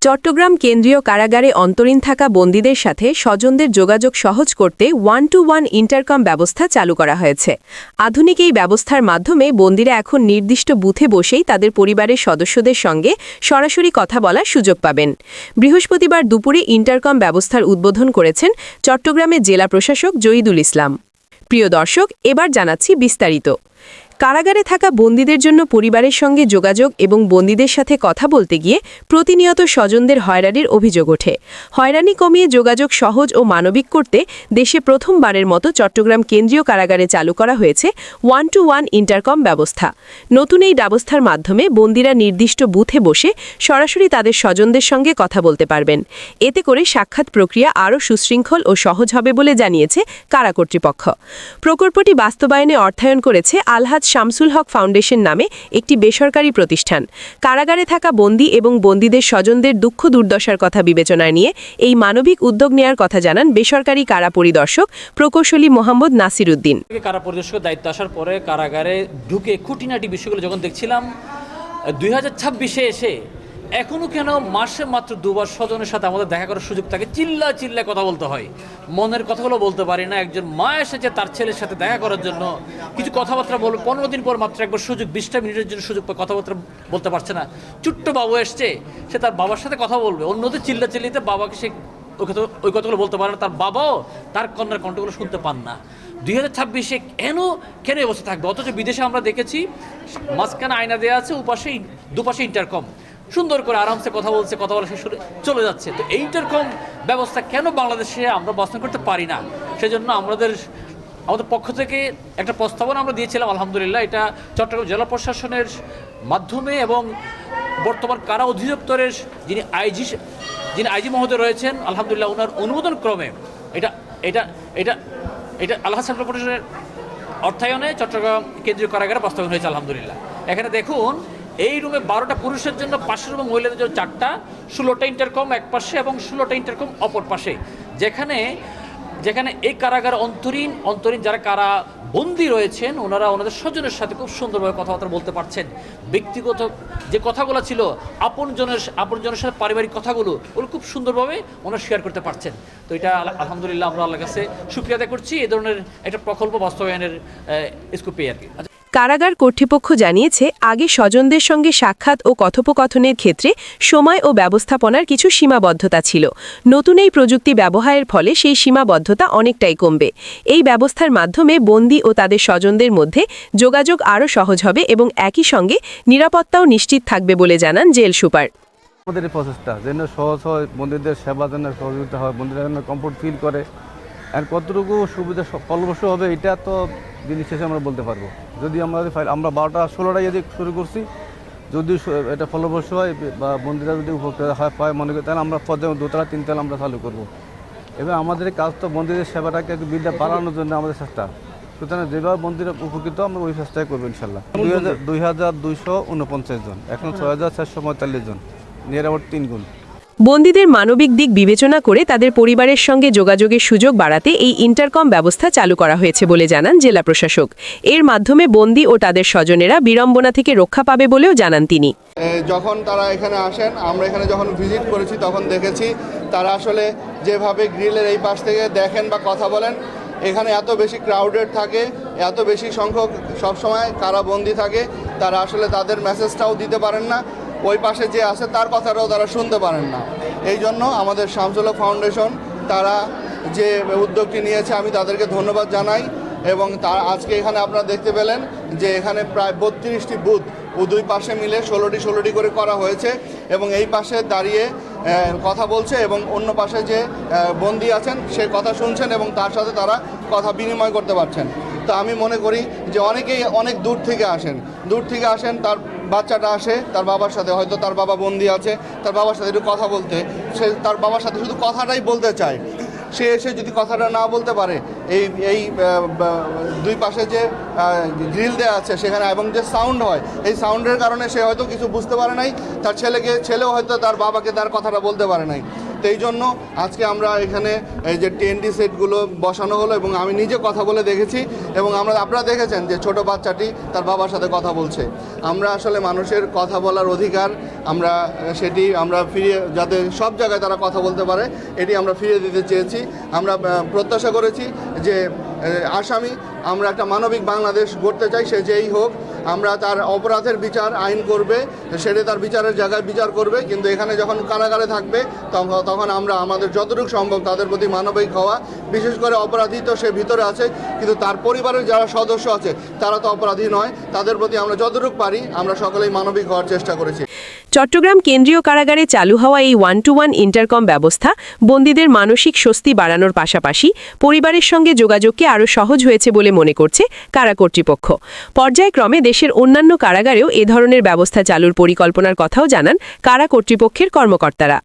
চট্টগ্রাম কেন্দ্রীয় কারাগারে অন্তরীণ থাকা বন্দীদের সাথে স্বজনদের যোগাযোগ সহজ করতে 1-to-1 ইন্টারকম ব্যবস্থা চালু করা হয়েছে। আধুনিক এই ব্যবস্থার মাধ্যমে বন্দীরা এখন নির্দিষ্ট বুথে বসেই তাদের পরিবারের সদস্যদের সঙ্গে সরাসরি কথা বলার সুযোগ পাবেন। বৃহস্পতিবার দুপুরে ইন্টারকম ব্যবস্থার উদ্বোধন করেছেন চট্টগ্রামের জেলা প্রশাসক জহিদুল ইসলাম। প্রিয় দর্শক, এবার জানাচ্ছি বিস্তারিত। কারাগারে থাকা বন্দীদের জন্য পরিবারের সঙ্গে যোগাযোগ এবং বন্দীদের সাথে কথা বলতে গিয়ে প্রতিনিয়ত স্বজনদের হয়রানির অভিযোগ ওঠে। হয়রানি কমিয়ে যোগাযোগ সহজ ও মানবিক করতে দেশে প্রথমবারের মতো চট্টগ্রাম কেন্দ্রীয় কারাগারে চালু করা হয়েছে 1-to-1 ইন্টারকম ব্যবস্থা। নতুন এই ব্যবস্থার মাধ্যমে বন্দীরা নির্দিষ্ট বুথে বসে সরাসরি তাদের স্বজনদের সঙ্গে কথা বলতে পারবেন। এতে করে সাক্ষাৎ প্রক্রিয়া আরও সুশৃঙ্খল ও সহজ হবে বলে জানিয়েছে কারা কর্তৃপক্ষ। প্রকল্পটি বাস্তবায়নে অর্থায়ন করেছে আলহাজ শামসুল হক ফাউন্ডেশন নামে একটি বেসরকারি প্রতিষ্ঠান। কারাগারে থাকা বন্দী এবং বন্দীদের স্বজনদের দুঃখ দুর্দশার কথা বিবেচনায় নিয়ে এই মানবিক উদ্যোগ নেয়ার কথা জানান বেসরকারি কারা পরিদর্শক প্রকৌশলী মোহাম্মদ নাসির উদ্দিন। কারা পরিদর্শকের দায়িত্ব আসার পরে কারাগারে ঢুকে খুঁটিনাটি বিষয়গুলো যখন দেখছিলাম, 2026-এ এসে এখনও কেন মাসে মাত্র দুবার স্বজনের সাথে আমাদের দেখা করার সুযোগ থাকে। চিল্লা কথা বলতে হয়, মনের কথাগুলো বলতে পারি না। একজন মা এসেছে তার ছেলের সাথে দেখা করার জন্য, কিছু কথাবার্তা বলবে, 15 দিন পর মাত্র একবার সুযোগ, 20টা মিনিটের জন্য সুযোগ পায়, কথাবার্তা বলতে পারছে না। ছোট্ট বাবু এসছে, সে তার বাবার সাথে কথা বলবে, অন্যদের চিল্লিতে বাবাকে সে ওই কথাগুলো বলতে পারে না। তার বাবাও তার কন্যার কণ্ঠগুলো শুনতে পান না। 2026-এ কেন অবস্থা থাকবে? অথচ বিদেশে আমরা দেখেছি মাঝখানে আয়না দেওয়া আছে, দুপাশে ইন্টারকম, সুন্দর করে আরামসে কথা বলা শেষ করে চলে যাচ্ছে। তো এই ইন্টারকম ব্যবস্থা কেন বাংলাদেশে আমরা বাস্তবায়ন করতে পারি না? সেজন্য আমাদের পক্ষ থেকে একটা প্রস্তাবনা আমরা দিয়েছিলাম। আলহামদুলিল্লাহ, এটা চট্টগ্রাম জেলা প্রশাসনের মাধ্যমে এবং বর্তমান কারা অধিদপ্তরের যিনি আইজি মহোদয় রয়েছেন, আলহামদুলিল্লাহ ওনার অনুমোদন ক্রমে এটা আলহাজ শামসুল প্রশাসনের অর্থায়নে চট্টগ্রাম কেন্দ্রীয় কারাগারে বাস্তবায়ন হয়েছে। আলহামদুলিল্লাহ, এখানে দেখুন, এই রুমে 12টা পুরুষের জন্য 5 এবং মহিলাদের জন্য 4টা, 16টা ইন্টারকম এক পাশে এবং 16টা ইন্টারকম অপর পাশে, যেখানে এই কারাগার অন্তরীণ যারা কারা বন্দী রয়েছেন ওনারা ওনাদের স্বজনের সাথে খুব সুন্দরভাবে কথাবার্তা বলতে পারছেন। ব্যক্তিগত যে কথাগুলো ছিল, আপনজনের সাথে পারিবারিক কথাগুলো ওগুলো খুব সুন্দরভাবে ওনারা শেয়ার করতে পারছেন। তো এটা আলহামদুলিল্লাহ আমরা আল্লাহর কাছে শুকরিয়া আদায় করছি এই ধরনের একটা প্রকল্প বাস্তবায়নের স্কোপে আর কি। কারাগার কর্তৃপক্ষ জানিয়েছে, আগে স্বজনদের সঙ্গে সাক্ষাৎ ও কথোপকথনের ক্ষেত্রে সময় ও ব্যবস্থাপনার কিছু সীমাবদ্ধতা ছিল। নতুন এই প্রযুক্তি ব্যবহারের ফলে সেই সীমাবদ্ধতা অনেকটাই কমবে। এই ব্যবস্থার মাধ্যমে বন্দী ও তাদের স্বজনদের মধ্যে যোগাযোগ আরও সহজ হবে এবং একই সঙ্গে নিরাপত্তাও নিশ্চিত থাকবে বলে জানান জেল সুপার। আমাদের এই প্রসেসটা যেন সহজ হয়, বন্দীদের সেবা যেন সহযোগিতা হয়, বন্দীরা যেন কমফোর্ট ফিল করে, আর কতটুকু সুবিধা ফলপ্রসূ হবে এটা তো দিনের শেষে আমরা বলতে পারবো। যদি আমরা 16টায় যদি শুরু করছি, যদি এটা ফলপ্রসূ হয় বা বন্দীরা যদি উপকৃত হয় মনে করি, তাহলে আমরা পর্যায়ে 2তলা 3তলা আমরা চালু করবো। এবং আমাদের কাজ তো বন্দীদের সেবাটাকে একটু বিদ্যা বাড়ানোর জন্য আমাদের চেষ্টা। সুতরাং যেভাবে বন্দীরা উপকৃত আমরা ওই চেষ্টাই করবো ইনশাল্লাহ। 2249 জন, এখন 6445 জন, নিয়ার আবার 3 গুণ। বন্দীদের মানবিক দিক বিবেচনা করে তাদের পরিবারের সঙ্গে যোগাযোগের সুযোগ বাড়াতে এই ইন্টারকম ব্যবস্থা চালু করা হয়েছে বলে জানান জেলা প্রশাসক। এর মাধ্যমে বন্দী ও তাদের স্বজনেরা বিড়ম্বনা থেকে রক্ষা পাবে বলেও জানান তিনি। যখন তারা এখানে আসেন, আমরা এখানে যখন ভিজিট করেছি তখন দেখেছি তারা আসলে যেভাবে গ্রিলের এই পাশ থেকে দেখেন বা কথা বলেন, এখানে এত বেশি ক্রাউডেড থাকে, এত বেশি সংখ্যক সবসময় কারাবন্দী থাকে, তারা আসলে তাদের মেসেজটাও দিতে পারেন না, ওই পাশে যে আছে তার কথাটাও তারা শুনতে পারেন না। এই জন্য আমাদের শামসুল হক ফাউন্ডেশন তারা যে উদ্যোগটি নিয়েছে আমি তাদেরকে ধন্যবাদ জানাই। এবং আজকে এখানে আপনারা দেখতে পেলেন যে এখানে প্রায় 32টি বুথ দুই পাশে মিলে 16টি করে করা হয়েছে এবং এই পাশে দাঁড়িয়ে কথা বলছে এবং অন্য পাশে যে বন্দী আছেন সে কথা শুনছেন এবং তার সাথে তারা কথা বিনিময় করতে পারছেন। তো আমি মনে করি যে অনেকেই অনেক দূর থেকে আসেন, তার বাচ্চাটা আসে তার বাবার সাথে, হয়তো তার বাবা বন্দী আছে, তার বাবার সাথে একটু কথা বলতে, সে তার বাবার সাথে শুধু কথাটাই বলতে চায়। সে এসে যদি কথাটা না বলতে পারে, এই দুই পাশে যে গ্রিল দেওয়া আছে সেখানে এবং যে সাউন্ড হয়, এই সাউন্ডের কারণে সে হয়তো কিছু বুঝতে পারে নাই, তার ছেলেও হয়তো তার বাবাকে তার কথাটা বলতে পারে নাই। তো এই জন্য আজকে আমরা এখানে এই যে TNT সেটগুলো বসানো হলো এবং আমি নিজে কথা বলে দেখেছি এবং আপনারা দেখেছেন যে ছোট বাচ্চাটি তার বাবার সাথে কথা বলছে। আমরা আসলে মানুষের কথা বলার অধিকার সেটি আমরা ফিরিয়ে, যাতে সব জায়গায় তারা কথা বলতে পারে, এটি আমরা ফিরিয়ে দিতে চেয়েছি। আমরা প্রত্যাশা করেছি যে আসামি, আমরা একটা মানবিক বাংলাদেশ গড়তে চাই, সে যেই হোক, আমরা তার অপরাধের বিচার আইন করবে, সেটা তার বিচারের জায়গায় বিচার করবে, কিন্তু এখানে যখন কারাগারে থাকবে তখন আমরা আমাদের যতটুকু সম্ভব তাদের প্রতি মানবিক হওয়া, বিশেষ করে অপরাধী তো সে ভিতরে আছে, কিন্তু তার পরিবারের যারা সদস্য আছে তারা তো অপরাধী নয়, তাদের প্রতি আমরা যতটুকু পারি আমরা সকলেই মানবিক হওয়ার চেষ্টা করেছি। চট্টগ্রাম কেন্দ্রীয় কারাগারে চালু হওয়া এই 1-to-1 ইন্টারকম ব্যবস্থা বন্দীদের মানসিক স্বস্তি বাড়ানোর পাশাপাশি পরিবারের সঙ্গে যোগাযোগকে আরও সহজ হয়েছে বলে মনে করছে কারা কর্তৃপক্ষ। পর্যায়ক্রমে দেশের অন্যান্য কারাগারেও এ ধরনের ব্যবস্থা চালুর পরিকল্পনার কথাও জানান কারা কর্তৃপক্ষের কর্মকর্তারা।